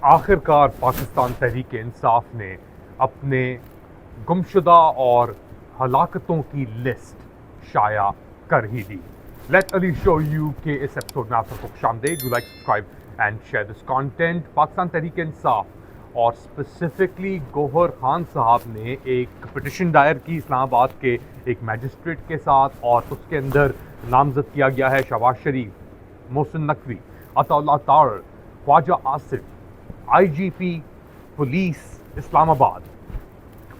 आखिरकार पाकिस्तान तहरीक इंसाफ ने अपने गुमशुदा और हलाकतों की लिस्ट शाया कर ही दी। लेट अली शो यू के इस एपिसोड में आप सबको खुशामदीद। Do like, subscribe and share this content. Pakistan Tehreek Insaf और स्पेसिफिकली गौहर खान साहब ने एक पिटिशन दायर की इस्लामाबाद के एक मैजिस्ट्रेट के साथ, और उसके अंदर नामजद किया गया है शहबाज शरीफ, मोहसिन नकवी, अताउल्लाह तार, ख्वाजा आसिफ, IGP पुलिस इस्लामाबाद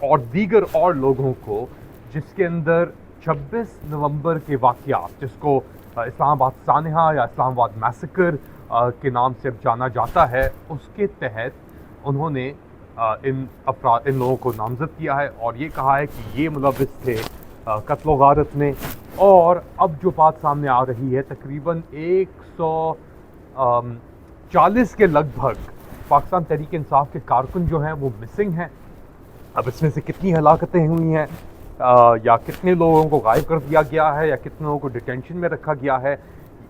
और दीगर और लोगों को, जिसके अंदर 26 नवंबर के वाक़यात, जिसको इस्लामाबाद सानहा या इस्लामाबाद मैसेकर के नाम से अब जाना जाता है, उसके तहत उन्होंने इन लोगों को नामजद किया है और ये कहा है कि ये मुलव्विस थे कत्ल गारत में। और अब जो बात सामने आ रही है, तकरीबन 140 के लगभग पाकिस्तान तहरीक इंसाफ के कारकुन जो हैं वो मिसिंग हैं। अब इसमें से कितनी हलाकतें हुई हैं या कितने लोगों को गायब कर दिया गया है या कितने लोगों को डिटेंशन में रखा गया है,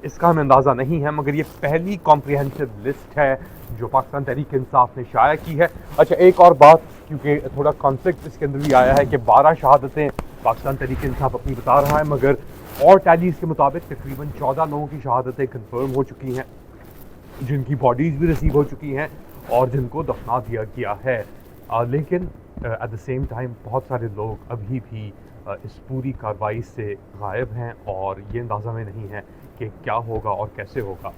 इसका हमें अंदाज़ा नहीं है, मगर ये पहली कॉम्प्रिहेंसिव लिस्ट है जो पाकिस्तान तहरीक इंसाफ ने शाया की है। अच्छा, एक और बात, क्योंकि थोड़ा कॉन्फ्लिक्ट इसके अंदर भी आया है कि 12 शहादतें पाकिस्तान तहरीक इंसाफ अपनी बता रहा है, मगर और टैलीज के मुताबिक तकरीबन 14 लोगों की शहादतें कन्फर्म हो चुकी हैं, जिनकी बॉडीज़ भी रिसीव हो चुकी हैं और जिनको दफना दिया गया है। लेकिन एट द सेम टाइम बहुत सारे लोग अभी भी इस पूरी कार्रवाई से गायब हैं और ये अंदाज़ा में नहीं है कि क्या होगा और कैसे होगा।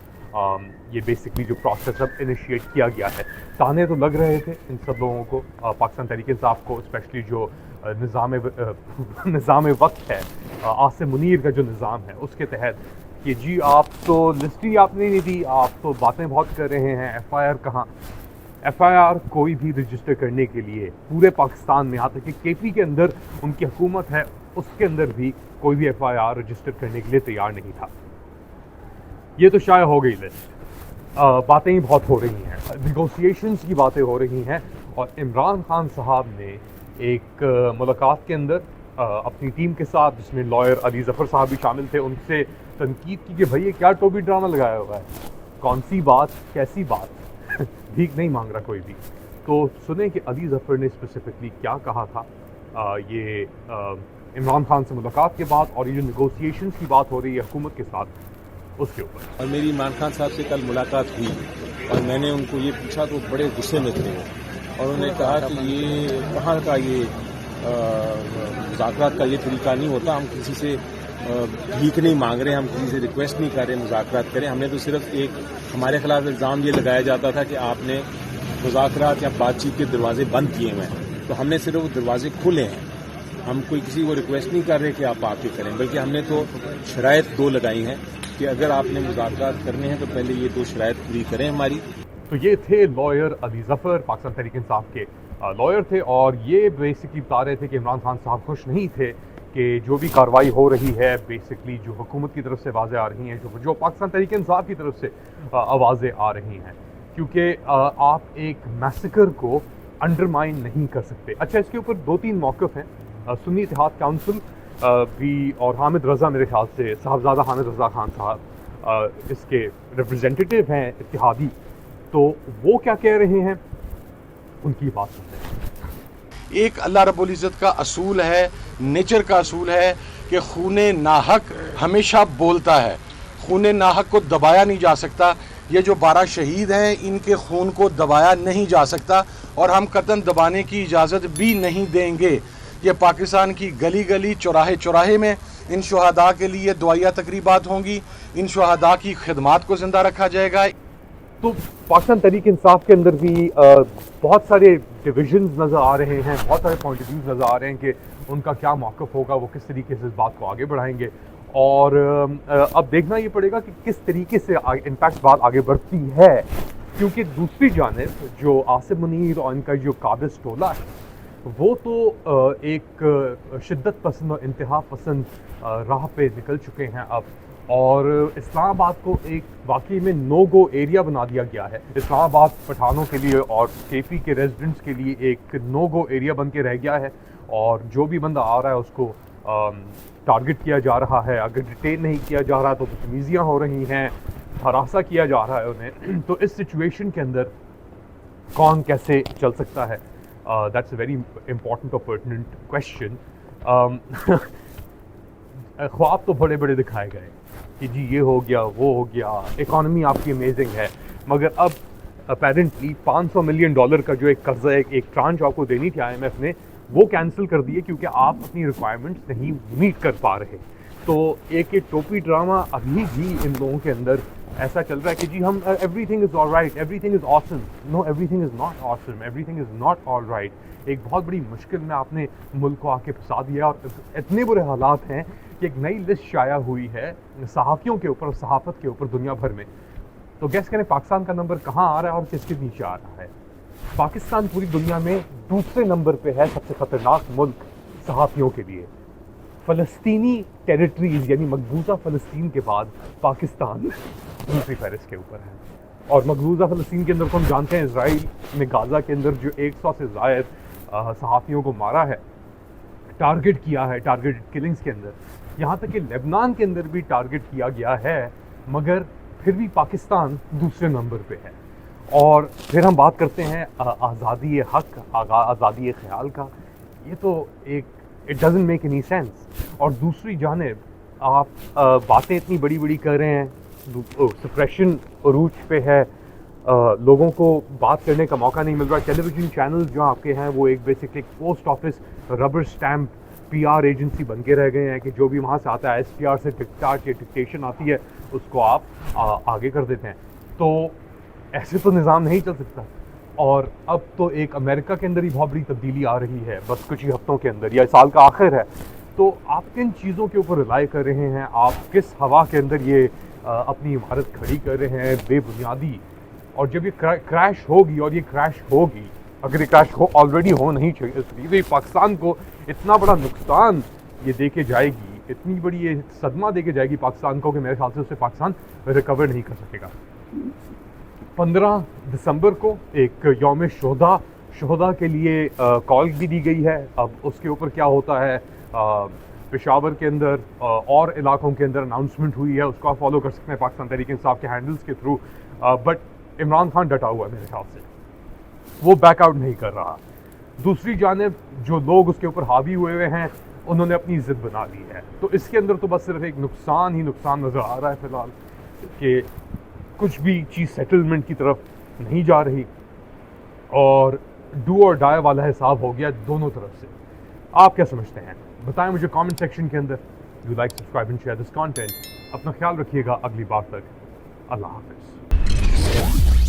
ये बेसिकली जो प्रोसेस अब इनिशिएट किया गया है, ताने तो लग रहे थे इन सब लोगों को, पाकिस्तान तहरीक इंसाफ को, स्पेशली जो निज़ाम वक्त है, आसिम मुनीर का जो निज़ाम है, उसके तहत कि जी आप तो लिस्ट ही आपने नहीं दी, आप तो बातें बहुत कर रहे हैं, FIR कहाँ? FIR कोई भी रजिस्टर करने के लिए पूरे पाकिस्तान में, यहाँ तक कि KP के अंदर उनकी हुकूमत है, उसके अंदर भी कोई भी FIR रजिस्टर करने के लिए तैयार नहीं था। ये तो शायद हो गई लिस्ट, बातें ही बहुत हो रही हैं, निगोसिएशंस की बातें हो रही हैं, और इमरान खान साहब ने एक मुलाकात के अंदर अपनी टीम के साथ, जिसमें लॉयर अली ज़फ़र साहब भी शामिल थे, उनसे तनकीद की कि भाई ये क्या टोबी ड्रामा लगाया हुआ है, कौन सी बात, कैसी बात, भीख नहीं मांग रहा कोई भी। तो सुने कि अली ज़फ़र ने स्पेसिफिकली क्या कहा था ये इमरान खान से मुलाकात के बाद, और ये जो निगोसिएशंस की बात हो रही है हुकूमत के साथ, उसके ऊपर। और मेरी इमरान खान साहब से कल मुलाकात हुई और मैंने उनको ये पूछा तो बड़े गुस्से में थे और उन्होंने कहा कि ये कहाँ का ये मुज़ाकरात का ये तरीका नहीं होता, हम किसी से भीख नहीं मांग रहे, हम किसी से रिक्वेस्ट नहीं कर रहे मुज़ाकरात करें, हमने तो सिर्फ एक हमारे खिलाफ इल्ज़ाम ये लगाया जाता था कि आपने मुज़ाकरात या बातचीत के दरवाजे बंद किए हुए हैं, तो हमने सिर्फ वो दरवाजे खुले हैं, हम कोई किसी को रिक्वेस्ट नहीं कर रहे कि आप आके करें, बल्कि हमने तो शराइत 2 लगाई हैं कि अगर आपने मुज़ाकरात करने हैं तो पहले ये 2 शराइत पूरी करें हमारी। तो ये थे लॉयर अली ज़फ़र, पाकिस्तान तहरीक इंसाफ के लॉयर थे, और ये बेसिकली बता रहे थे कि इमरान खान साहब खुश नहीं थे कि जो भी कार्रवाई हो रही है, बेसिकली जो हुकूमत की तरफ से आवाज़ें आ रही हैं, जो पाकिस्तान तहरीक इंसाफ की तरफ से आवाज़ें आ रही हैं, क्योंकि आप एक मैसेकर को अंडरमाइन नहीं कर सकते। अच्छा, इसके ऊपर 2-3 मौक़िफ़ हैं, सुन्नी इत्तेहाद काउंसिल भी, और हामिद रज़ा, मेरे ख्याल से साहबजादा हामिद रज़ा खान साहब इसके रिप्रेजेंटेटिव हैं इत्तेहादी, तो वो क्या कह रहे हैं, उनकी बात सुनते हैं। एक अल्लाह रब्बुल इज़्ज़त का असूल है, नेचर का असूल है कि खूने नाहक हमेशा बोलता है, खूने नाहक को दबाया नहीं जा सकता। ये जो 12 शहीद हैं, इनके खून को दबाया नहीं जा सकता और हम कतन दबाने की इजाज़त भी नहीं देंगे। ये पाकिस्तान की गली गली, चौराहे चौराहे में इन शहादा के लिए दुआया तकरीबात होंगी, इन शहादा की खिदमात को ज़िंदा रखा जाएगा। तो पाकिस्तान तहरीक इंसाफ के अंदर भी बहुत सारे डिविजन्स नज़र आ रहे हैं, बहुत सारे पॉइंट ऑफ व्यूज़ नज़र आ रहे हैं कि उनका क्या मौक़िफ़ होगा, वो किस तरीके से इस बात को आगे बढ़ाएंगे, और अब देखना ये पड़ेगा कि किस तरीके से इनफैक्ट बात आगे बढ़ती है, क्योंकि दूसरी जानिब जो आसिम मुनीर और इनका जो काबिज़ टोला है, वो तो एक शिद्दत पसंद और इंतहा पसंद राह पे निकल चुके हैं अब, और इस्लामाबाद को एक वाकई में नो गो एरिया बना दिया गया है। इस्लामाबाद पठानों के लिए और KP के रेजिडेंट्स के लिए एक नो गो एरिया बन के रह गया है, और जो भी बंदा आ रहा है उसको टारगेट किया जा रहा है, अगर डिटेन नहीं किया जा रहा तो बदतमीज़ियाँ हो रही हैं, हरासा किया जा रहा है उन्हें। तो इस सिचुएशन के अंदर कौन कैसे चल सकता है, दैट्स अ वेरी इंपॉर्टेंट और पर्टिनेंट क्वेश्चन. ख्वाब तो बड़े बड़े दिखाए गए कि जी ये हो गया वो हो गया, इकॉनमी आपकी अमेजिंग है, मगर अब अपेरेंटली $500 मिलियन का जो एक कर्जा एक ट्रांच आपको देनी थी IMF ने, वो कैंसिल कर दिए क्योंकि आप अपनी रिक्वायरमेंट्स नहीं मीट कर पा रहे. तो एक टोपी ड्रामा अभी भी इन लोगों के अंदर ऐसा चल रहा है कि जी हम everything is alright, everything is awesome. No, everything is not awesome, everything is not alright. एक बहुत बड़ी मुश्किल में आपने मुल्क को आके फंसा दिया और इतने बुरे हालात हैं कि एक नई लिस्ट शाया हुई है सहाफ़ियों के ऊपर और सहाफ़त के ऊपर दुनिया भर में. तो गैस करें पाकिस्तान का नंबर कहाँ आ रहा है और किसके नीचे आ रहा है. पाकिस्तान पूरी दुनिया में दूसरे नंबर पे है सबसे ख़तरनाक मुल्क सहाफ़ियों के लिए. फ़लस्तीनी टेरिटरीज़ यानी मकबूजा फ़लस्तीन के बाद पाकिस्तान दूसरी फहरिस्त के ऊपर है. और मकबूजा फ़लस्तीन के अंदर तो हम जानते हैं इसराइल ने गाज़ा के अंदर जो 100 से ज़ायद सहाफ़ियों को मारा है, टारगेट किया है, टारगेटेड किलिंग्स के अंदर. यहाँ तक कि लेबनान के अंदर भी टारगेट किया गया है, मगर फिर भी पाकिस्तान दूसरे नंबर पे है. और फिर हम बात करते हैं आज़ादी हक़, आज़ादी ख़याल का. ये तो एक it doesn't make any sense. और दूसरी जानिब आप बातें इतनी बड़ी बड़ी कर रहे हैं, सप्रेशन अरूज पे है, लोगों को बात करने का मौका नहीं मिल रहा. टेलीविज़न चैनल्स जो आपके हैं वो एक basically post office rubber stamp PR agency बन के रह गए हैं कि जो भी वहाँ से आता है STR से डिक्टाट या डिक्टेशन आती है उसको आप आगे कर देते हैं. तो ऐसे तो निज़ाम नहीं चल सकता. और अब तो एक अमेरिका के अंदर ही बहुत बड़ी तब्दीली आ रही है बस कुछ ही हफ्तों के अंदर, या साल का आखिर है. तो आप किन चीज़ों के ऊपर रिलाई कर रहे हैं, आप किस हवा के अंदर ये अपनी इमारत खड़ी कर रहे हैं बेबुनियादी. और जब ये क्रैश होगी, और ये क्रैश होगी, अगर ये क्रैश ऑलरेडी हो नहीं चाहिए तो ये पाकिस्तान को इतना बड़ा नुकसान ये दे के जाएगी, इतनी बड़ी ये सदमा दे के जाएगी पाकिस्तान को कि मेरे ख्याल से उससे पाकिस्तान रिकवर नहीं कर सकेगा. 15 दिसंबर को एक यौम शोहदा के लिए कॉल भी दी गई है. अब उसके ऊपर क्या होता है, पेशावर के अंदर और इलाकों के अंदर अनाउंसमेंट हुई है, उसको आप फॉलो कर सकते हैं पाकिस्तान तहरीक इंसाफ के हैंडल्स के थ्रू. बट इमरान खान डटा हुआ है मेरे ख्याल से, वो बैकआउट नहीं कर रहा. दूसरी जानिब जो लोग उसके ऊपर हावी हुए हैं उन्होंने अपनी ज़िद बना ली है. तो इसके अंदर तो बस सिर्फ एक नुकसान ही नुकसान नज़र आ रहा है फ़िलहाल कि कुछ भी चीज़ सेटलमेंट की तरफ नहीं जा रही और डू और डाई वाला हिसाब हो गया दोनों तरफ से. आप क्या समझते हैं बताएं मुझे कमेंट सेक्शन के अंदर. You like, subscribe and share this content. अपना ख्याल रखिएगा. अगली बार तक अल्लाह हाफ़िज़.